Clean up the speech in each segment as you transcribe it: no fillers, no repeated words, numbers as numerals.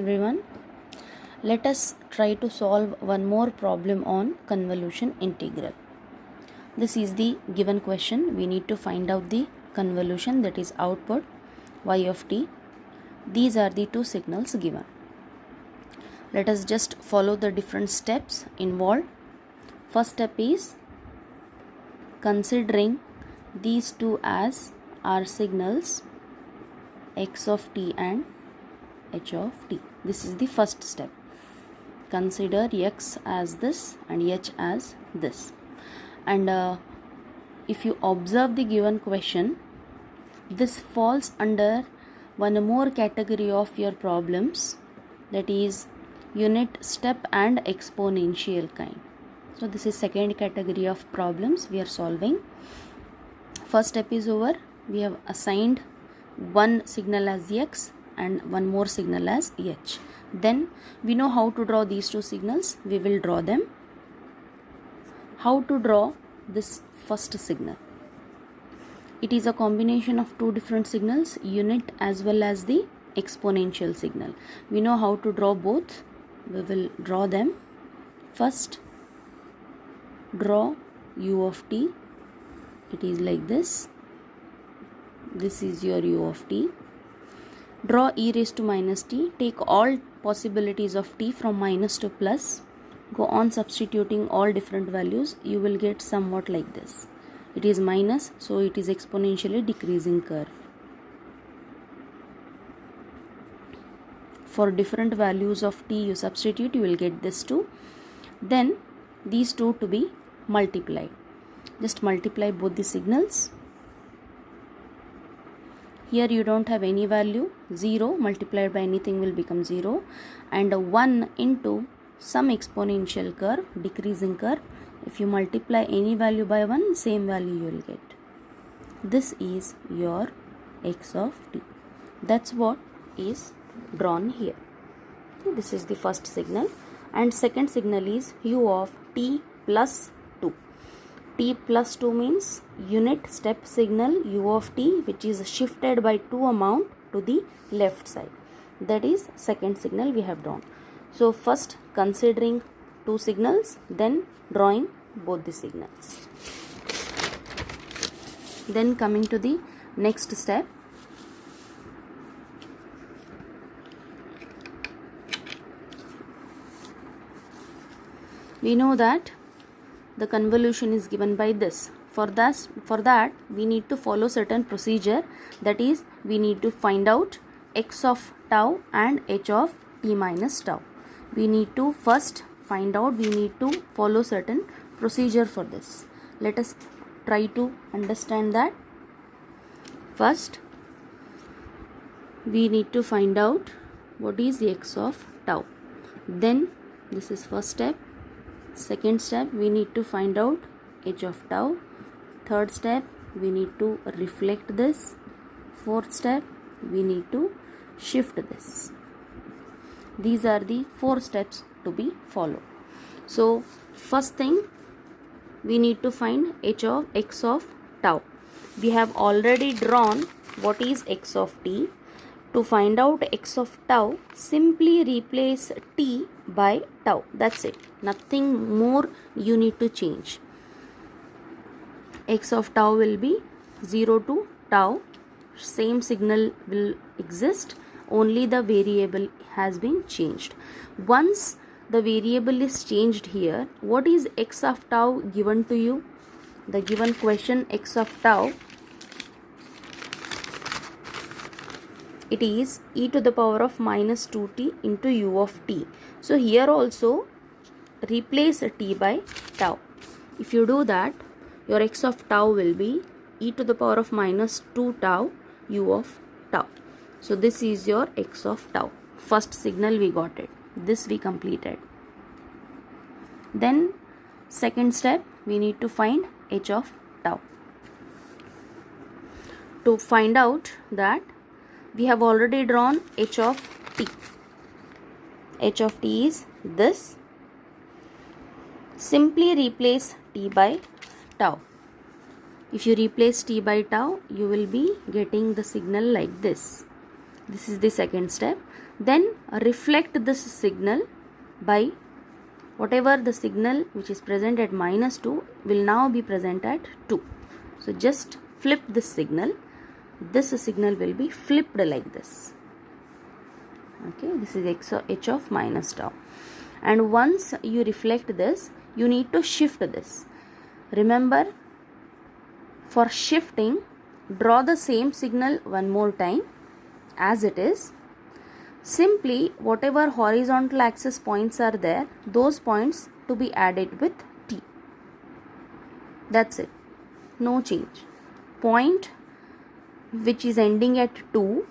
Everyone, let us try to solve one more problem on convolution integral. This is the given question. We need to find out the convolution, that is output y of t. These are the two signals given. Let us just follow the different steps involved. First step is considering these two as our signals x of t and h of t. This is the first step. Consider x as this and h as this. And if you observe the given question, this falls under one more category of your problems, that is unit step and exponential kind. So this is second category of problems we are solving. First step is over. We have assigned one signal as x and one more signal as h. Then we know how to draw these two signals. We will draw them. How to draw this first signal? It is a combination of two different signals, unit as well as the exponential signal. We know how to draw both. We will draw them. First, draw u of t. It is like this. This is your u of t. Draw e raised to minus t. Take all possibilities of t from minus to plus. Go on substituting all different values. You will get somewhat like this. It is minus, so it is exponentially decreasing curve. For different values of t you substitute, you will get this too. Then these two to be multiplied. Just multiply both the signals. Here you don't have any value. 0 multiplied by anything will become 0. And 1 into some exponential curve, decreasing curve. If you multiply any value by 1, same value you will get. This is your x of t. That's what is drawn here. This is the first signal. And second signal is u of t plus 2. T plus 2 means unit step signal u of t, which is shifted by 2 amount to the left side. That is second signal we have drawn. So first considering two signals, then drawing both the signals. Then coming to the next step. We know that the convolution is given by this. For that we need to follow certain procedure, that is we need to find out x of tau and h of t minus tau. We need to first find out, we need to follow certain procedure for this. Let us try to understand that. First we need to find out what is x of tau. Then this is first step. Second step, we need to find out h of tau. Third step, we need to reflect this. Fourth step, we need to shift this. These are the 4 steps to be followed. So first thing, we need to find x of tau. We have already drawn what is x of t. To find out x of tau, simply replace t by tau. That's it. Nothing more you need to change. X of tau will be 0 to tau. Same signal will exist. Only the variable has been changed. Once the variable is changed here, what is x of tau given to you? The given question x of tau, it is e to the power of minus 2t into u of t. So here also replace t by tau. If you do that, your x of tau will be e to the power of minus 2 tau u of tau. So this is your x of tau. First signal we got it. This we completed. Then second step, we need to find h of tau. To find out that, we have already drawn h of t. H of t is this. Simply replace t by tau. If you replace t by tau, you will be getting the signal like this. This is the second step. then reflect this signal by whatever the signal which is present at -2 will now be present at 2. So just flip this signal. This signal will be flipped like this. Okay, this is h of minus tau. And once you reflect this, you need to shift this. Remember, for shifting, draw the same signal one more time as it is. Simply whatever horizontal axis points are there, those points to be added with t. That's it. No change. Point which is ending at 2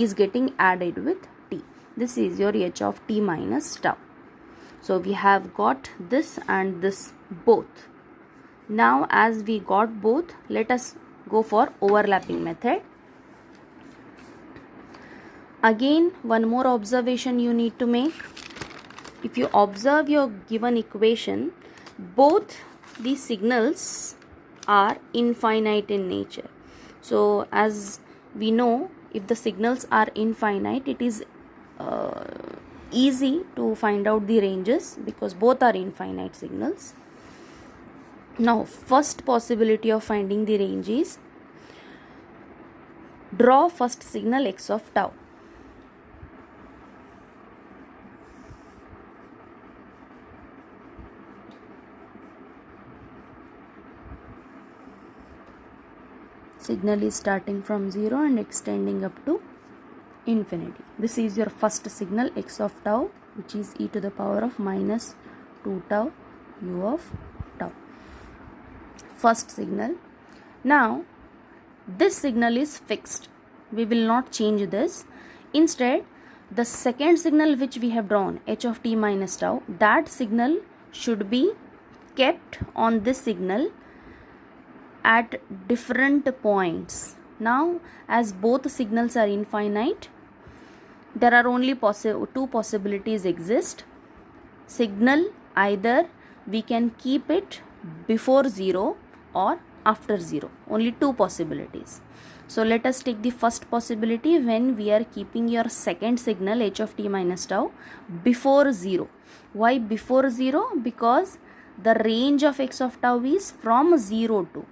is getting added with t. This is your h of t minus tau. So we have got this and this both. Now as we got both, let us go for overlapping method. Again, one more observation you need to make. If you observe your given equation, both these signals are infinite in nature. So as we know, if the signals are infinite, it is easy to find out the ranges because both are infinite signals. Now, first possibility of finding the range is draw first signal x of tau. Signal is starting from 0 and extending up to infinity. This is your first signal x of tau, which is e to the power of minus 2 tau u of tau. First signal. Now this signal is fixed. We will not change this. Instead, the second signal which we have drawn, h of t minus tau, that signal should be kept on this signal at different points. Now as both signals are infinite, there are only two possibilities exist. Signal, either we can keep it before 0 or after 0. Only two possibilities. So let us take the first possibility, when we are keeping your second signal h of t minus tau before 0. Why before 0? Because the range of x of tau is from 0 to.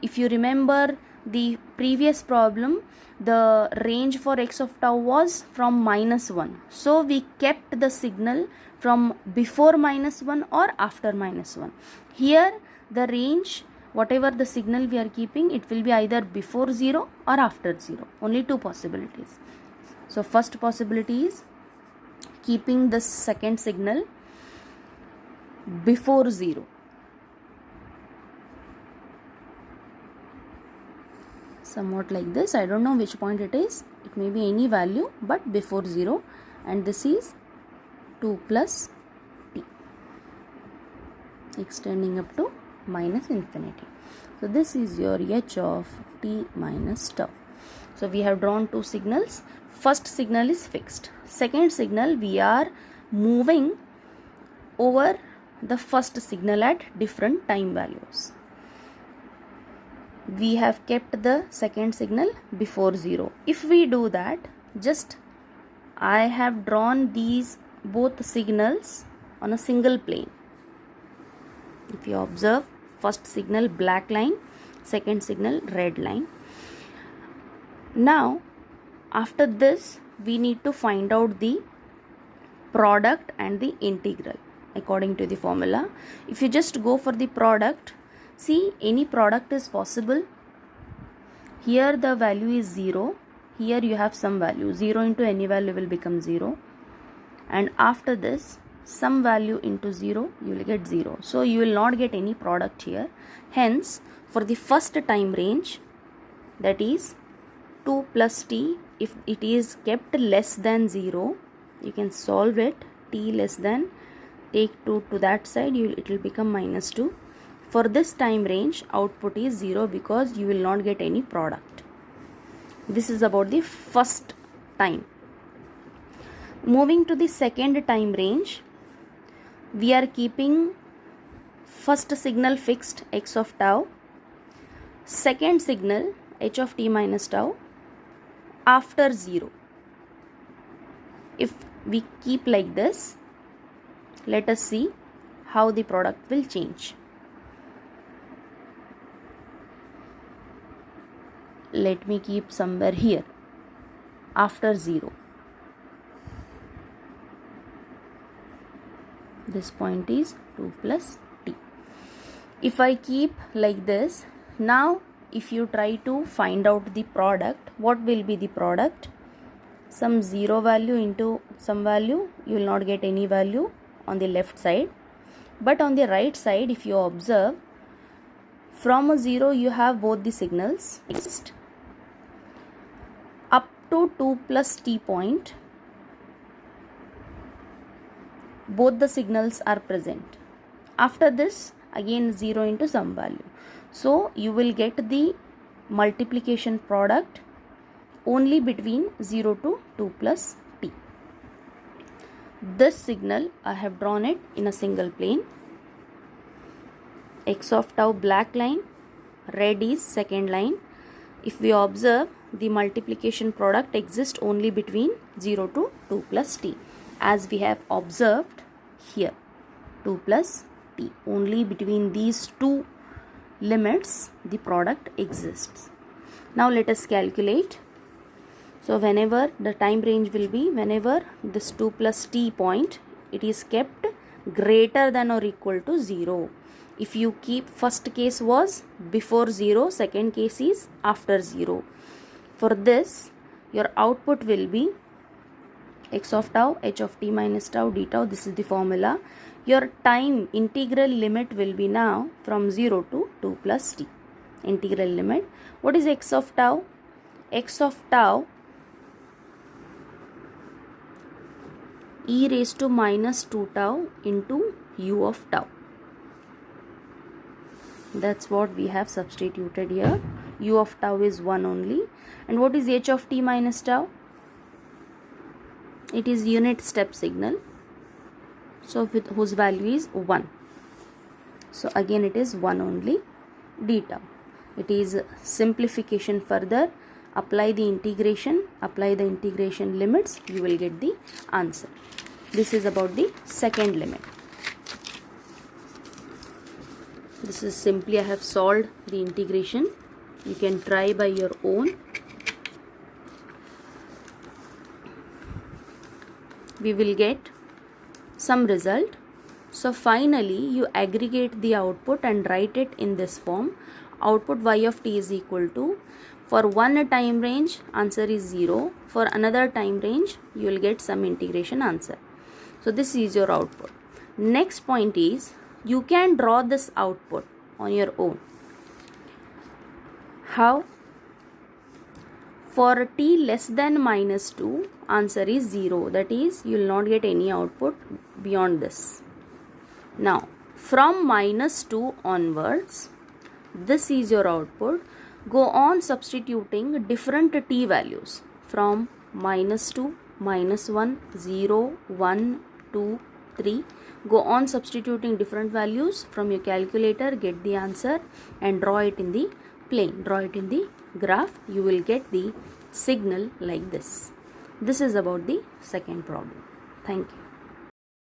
If you remember the previous problem, the range for x of tau was from -1. So we kept the signal from before -1 or after -1. Here the range, whatever the signal we are keeping, it will be either before 0 or after 0. Only two possibilities. So first possibility is keeping the second signal before 0. Somewhat like this. I don't know which point it is. It may be any value, but before 0. And this is 2 plus t, extending up to minus infinity. So this is your h of t minus tau. So we have drawn two signals. First signal is fixed. Second signal, we are moving over the first signal at different time values. We have kept the second signal before 0. If we do that, just I have drawn these both signals on a single plane. If you observe, first signal black line, second signal red line. Now after this, we need to find out the product and the integral according to the formula. If you just go for the product, see, any product is possible. Here the value is 0. Here you have some value. 0 into any value will become 0. And after this, some value into 0, you will get 0. So you will not get any product here. Hence, for the first time range, that is 2 plus t, if it is kept less than 0, you can solve it. T less than, take 2 to that side, it will become minus 2. For this time range, output is 0 because you will not get any product. This is about the first time. Moving to the second time range, we are keeping first signal fixed, x of tau, second signal h of t minus tau after 0. If we keep like this, let us see how the product will change. Let me keep somewhere here after 0. This point is 2 plus t. If I keep like this, now if you try to find out the product, what will be the product? Some 0 value into some value, you will not get any value on the left side. But on the right side, if you observe, from a 0 you have both the signals. Next, up to 2 plus t point, both the signals are present. After this, again 0 into some value. So you will get the multiplication product only between 0 to 2 plus t. This signal, I have drawn it in a single plane. X of tau black line, red is second line. If we observe, the multiplication product exists only between 0 to 2 plus t, as we have observed here. 2 plus t, only between these two limits the product exists. Now let us calculate. So whenever the time range will be, whenever this 2 plus t point, it is kept greater than or equal to 0. If you keep, first case was before 0, second case is after 0. For this, your output will be x of tau, h of t minus tau d tau. This is the formula. Your time integral limit will be now from 0 to 2 plus t. Integral limit. What is x of tau? X of tau, e raised to minus 2 tau into u of tau. That's what we have substituted here. U of tau is 1 only. And what is h of t minus tau? It is unit step signal. So with whose value is 1. So again it is 1 only, d tau. It is simplification further. Apply the integration limits, you will get the answer. This is about the second limit. This is simply, I have solved the integration. You can try by your own. We will get some result. So finally you aggregate the output and write it in this form. Output y of t is equal to, for one time range answer is 0, for another time range you will get some integration answer. So this is your output. Next point is, you can draw this output on your own. How? For t less than minus 2, answer is 0. That is, you will not get any output beyond this. Now, from minus 2 onwards, this is your output. Go on substituting different t values from minus 2, minus 1, 0, 1, 2, 3. Go on substituting different values from your calculator, get the answer and draw it in the plane, draw it in the graph. You will get the signal like this. This is about the second problem. Thank you.